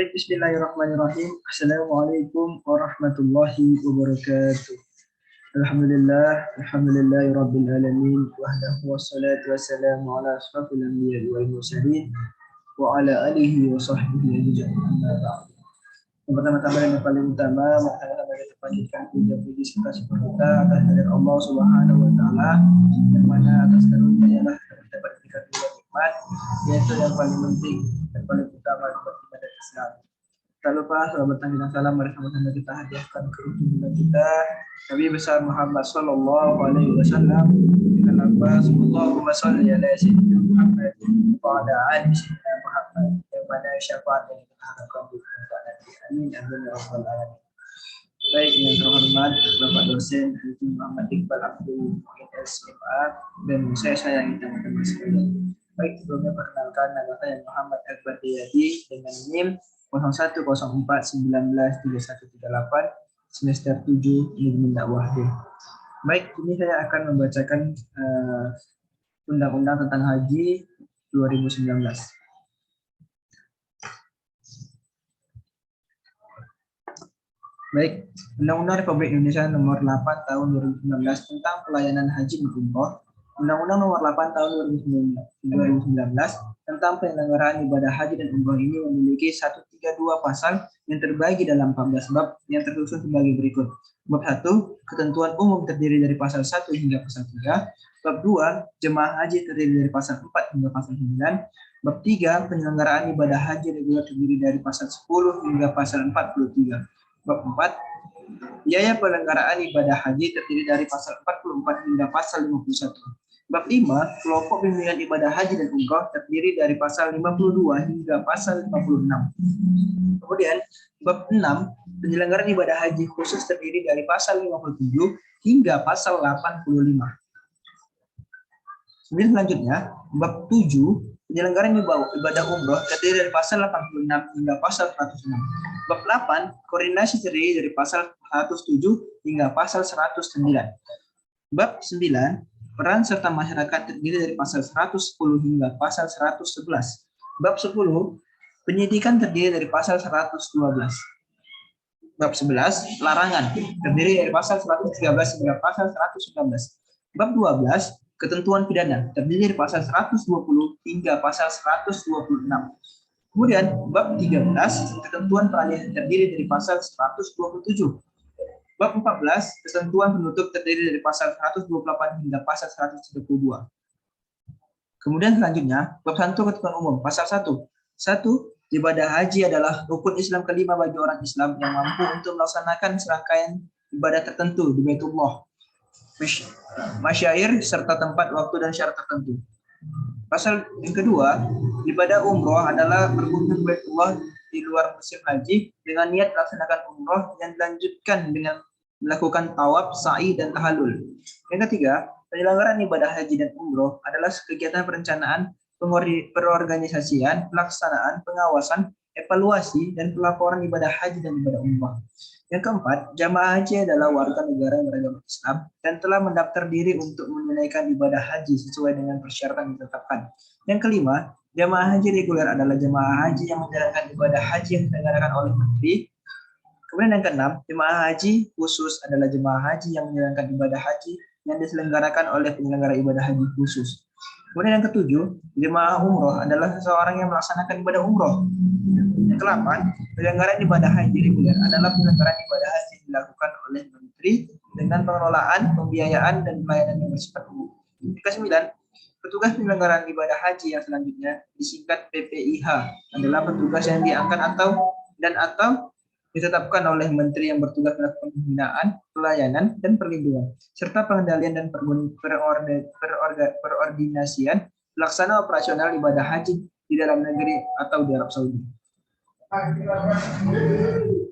Baik, bismillahirrahmanirrahim. Assalamualaikum warahmatullahi wabarakatuh. Alhamdulillahi rabbil alamin. Wahdahu wassalatu wassalamu ala ashrafil anbiya'i wal mursalin wa ala alihi wa sahbihi ajma'in. Amma ba'd. Yang pertama-tama dan yang paling utama, maka kita panjatkan puji serta syukur kita atas hadirat Allah Subhanahu wa taala, yang mana atas karunia lah kita dapat diberikan nikmat, yaitu yang paling penting dan paling utama dapat ibadah Islam. Tak lupa selamat dan salam bersama-sama kita hadiahkan ke junjungan kita Nabi besar Muhammad sallallahu alaihi wasallam dengan lafaz Allahumma shalli ala sayyidina Muhammad wa ala ali sayyidina Muhammad, yang mana syafaat yang kita harapkan di akhirat nanti. Amin amin ya rabbal alamin. Baik, yang terhormat Bapak dosen Muhammad Iqbal Abdul Muin SMA dan saya sayangi teman-teman sekalian. Baik, sebelumnya perkenalkan nama saya Muhammad Akbar Diyadi dengan NIM 0104193138 semester 7 ilmu dakwah. Baik, ini saya akan membacakan undang-undang tentang haji 2019. Baik, Undang-Undang Republik Indonesia Nomor 8 Tahun 2019 tentang pelayanan haji dan umroh, Undang-Undang Nomor 8 Tahun 2019 tentang penyelenggaraan ibadah haji dan umroh ini memiliki 132 pasal yang terbagi dalam 14 bab yang tersusun sebagai berikut. Bab 1, ketentuan umum terdiri dari pasal 1 hingga pasal 3. Bab 2, jemaah haji terdiri dari pasal 4 hingga pasal 9. Bab 3, penyelenggaraan ibadah haji reguler terdiri dari pasal 10 hingga pasal 43. Bab 4, biaya penyelenggaraan ibadah haji terdiri dari pasal 44 hingga pasal 51. Bab 5, kelompok bimbingan ibadah haji dan umroh terdiri dari pasal 52 hingga pasal 56. Kemudian, bab 6, penyelenggaraan ibadah haji khusus terdiri dari pasal 57 hingga pasal 85. Kemudian selanjutnya, bab 7, penyelenggaraan ibadah umroh terdiri dari pasal 86 hingga pasal 106. Bab 8, koordinasi terdiri dari pasal 107 hingga pasal 109. Bab 9, peran serta masyarakat terdiri dari pasal 110 hingga pasal 111. Bab 10, penyidikan terdiri dari pasal 112. Bab 11, larangan terdiri dari pasal 113 hingga pasal 119. Bab 12, ketentuan pidana terdiri dari pasal 120 hingga pasal 126. Kemudian bab 13, ketentuan peralihan terdiri dari pasal 127. Bab 14, ketentuan penutup terdiri dari pasal 128 hingga pasal 132. Kemudian selanjutnya, bab 1 ketentuan umum, pasal 1. 1. Ibadah haji adalah rukun Islam kelima bagi orang Islam yang mampu untuk melaksanakan serangkaian ibadah tertentu di Baitullah, masyair, serta tempat, waktu, dan syarat tertentu. Pasal yang kedua, ibadah umroh adalah berkunjung Baitullah di luar musim haji dengan niat melaksanakan umroh yang dilanjutkan dengan melakukan tawaf, sa'i, dan tahallul. Yang ketiga, penyelenggaraan ibadah haji dan umroh adalah kegiatan perencanaan, perorganisasian, pelaksanaan, pengawasan, evaluasi, dan pelaporan ibadah haji dan ibadah umroh. Yang keempat, jamaah haji adalah warga negara yang beragama Islam dan telah mendaftar diri untuk menunaikan ibadah haji sesuai dengan persyaratan yang ditetapkan. Yang kelima, jamaah haji reguler adalah jamaah haji yang menjalankan ibadah haji yang diselenggarakan oleh menteri. Kemudian yang keenam, jemaah haji khusus adalah jemaah haji yang menjalankan ibadah haji yang diselenggarakan oleh penyelenggara ibadah haji khusus. Kemudian yang ketujuh, jemaah umroh adalah seseorang yang melaksanakan ibadah umroh. Yang kedelapan, penyelenggaraan ibadah haji reguler adalah penyelenggaraan ibadah haji yang dilakukan oleh menteri dengan pengelolaan, pembiayaan, dan pelayanan yang bersifat umum. Yang kesembilan, petugas penyelenggaraan ibadah haji yang selanjutnya disingkat PPIH adalah petugas yang diangkat atau ditetapkan oleh menteri yang bertugas melakukan pembinaan, pelayanan, dan perlindungan, serta pengendalian dan perordinasian pelaksana operasional ibadah haji di dalam negeri atau di Arab Saudi.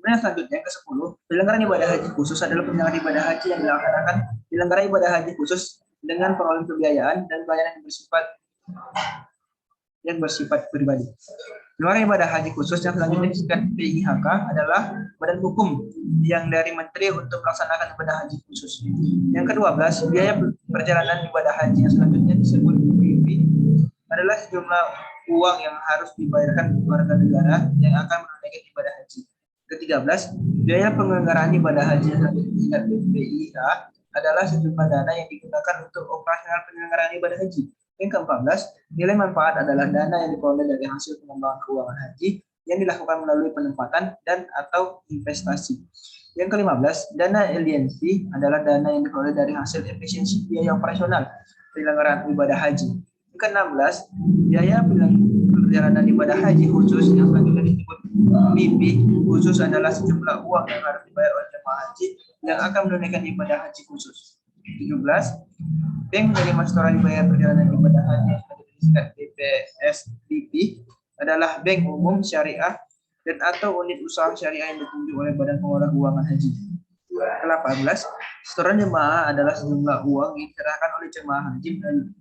Nah, selanjutnya yang ke-10, penyelenggaraan ibadah haji khusus adalah penyelenggaraan ibadah haji yang dilaksanakan penyelenggara ibadah haji khusus dengan pengelolaan pembiayaan dan pelayanan yang bersifat pribadi. Penyelenggara ibadah haji khusus yang selanjutnya disingkat PIHK adalah badan hukum yang dari menteri untuk melaksanakan ibadah haji khusus. Yang ke-12, biaya perjalanan ibadah haji yang selanjutnya disebut BIB adalah sejumlah uang yang harus dibayarkan warga negara yang akan menunaikan ibadah haji. Ke-13, biaya penyelenggaraan ibadah haji tingkat BPIH adalah sejumlah dana yang digunakan untuk operasional penyelenggaraan ibadah haji. Yang ke-14, nilai manfaat adalah dana yang diperoleh dari hasil pengembangan keuangan haji yang dilakukan melalui penempatan dan atau investasi. Yang ke-15, dana aliensi adalah dana yang diperoleh dari hasil efisiensi biaya operasional penyelenggaraan ibadah haji. Yang ke-16, biaya perjalanan ibadah haji khusus yang selanjutnya disebut BP khusus adalah sejumlah uang yang harus dibayar oleh jemaah haji yang akan menunaikan ibadah haji khusus. 17, bank menerima setoran biaya perjalanan ibadah haji yang disingkat BPSBP adalah bank umum syariah dan atau unit usaha syariah yang ditunjuk oleh Badan Pengelola Keuangan Haji. Ke-18, setoran jemaah adalah sejumlah uang yang diserahkan oleh jemaah haji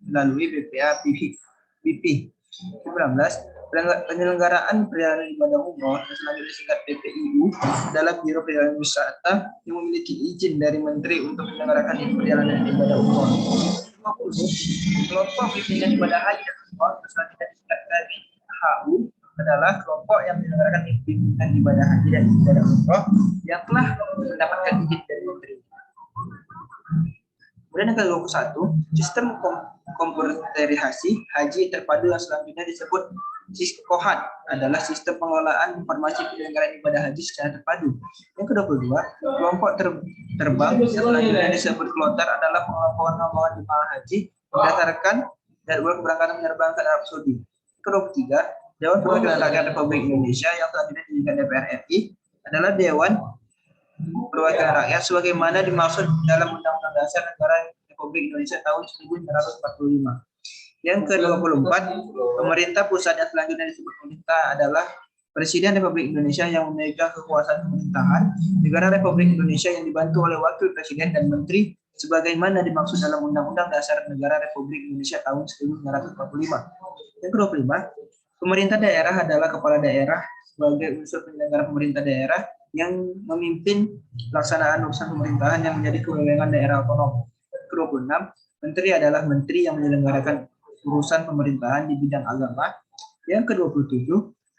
melalui BPA BP. Ke-19, penyelenggaraan perjalanan ibadah umroh yang selanjutnya disingkat PPIU adalah Biro Perjalanan Wisata yang memiliki izin dari Menteri untuk menyelenggarakan perjalanan ibadah umroh. 20, kelompok pimpinan ibadah haji dan umroh selanjutnya disingkat KBHU adalah kelompok yang menyelenggarakan pimpinan ibadah haji dan ibadah umroh yang telah mendapatkan izin dari Menteri. Kemudian yang ke-21, sistem komputerisasi haji terpadu yang selanjutnya disebut SISKOHAT adalah sistem pengelolaan informasi penyelenggaraan ibadah haji secara terpadu. Yang ke-22, kelompok terbang yang selanjutnya disebut kloter adalah pengelompokan rombongan jemaah haji berdasarkan jadwal keberangkatan menerbangkan Arab Saudi. Ke-23, Dewan Perwakilan Rakyat Republik Indonesia yang selanjutnya disingkat DPR RI adalah Dewan Perwakilan Rakyat sebagaimana dimaksud dalam Undang-Undang Dasar Negara Republik Indonesia tahun 1945. Yang ke-24, pemerintah pusat yang selanjutnya disebut pemerintah adalah Presiden Republik Indonesia yang memegang kekuasaan pemerintahan negara Republik Indonesia yang dibantu oleh Wakil Presiden dan Menteri sebagaimana dimaksud dalam Undang-Undang Dasar Negara Republik Indonesia tahun 1945. Yang ke-25, pemerintah daerah adalah kepala daerah sebagai unsur penyelenggara pemerintah daerah yang memimpin pelaksanaan urusan pemerintahan yang menjadi kewenangan daerah otonom. Ke-26, menteri adalah menteri yang menyelenggarakan urusan pemerintahan di bidang agama. Yang ke-27,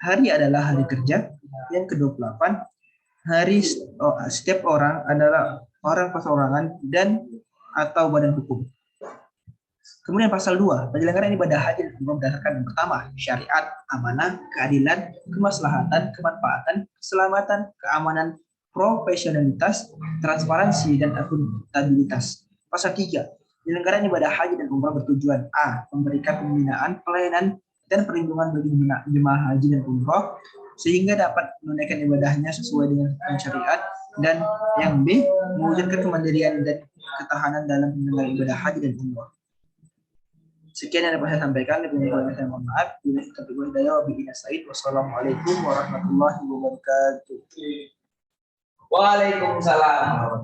hari adalah hari kerja. Yang ke-28, setiap orang adalah orang perseorangan dan atau badan hukum. Kemudian pasal 2, penyelenggaraan ibadah haji dan umroh berdasarkan yang pertama, syariat, amanah, keadilan, kemaslahatan, kemanfaatan, keselamatan, keamanan, profesionalitas, transparansi, dan akuntabilitas. Pasal 3, penyelenggaraan ibadah haji dan umroh bertujuan A. Memberikan pembinaan, pelayanan, dan perlindungan bagi jemaah haji dan umroh sehingga dapat menunaikan ibadahnya sesuai dengan syariat, dan yang B. mewujudkan kemandirian dan ketahanan dalam penyelenggaraan ibadah haji dan umroh. Sekian yang dapat saya sampaikan. Saya mohon maaf. Wassalamualaikum warahmatullahi wabarakatuh. Waalaikumsalam.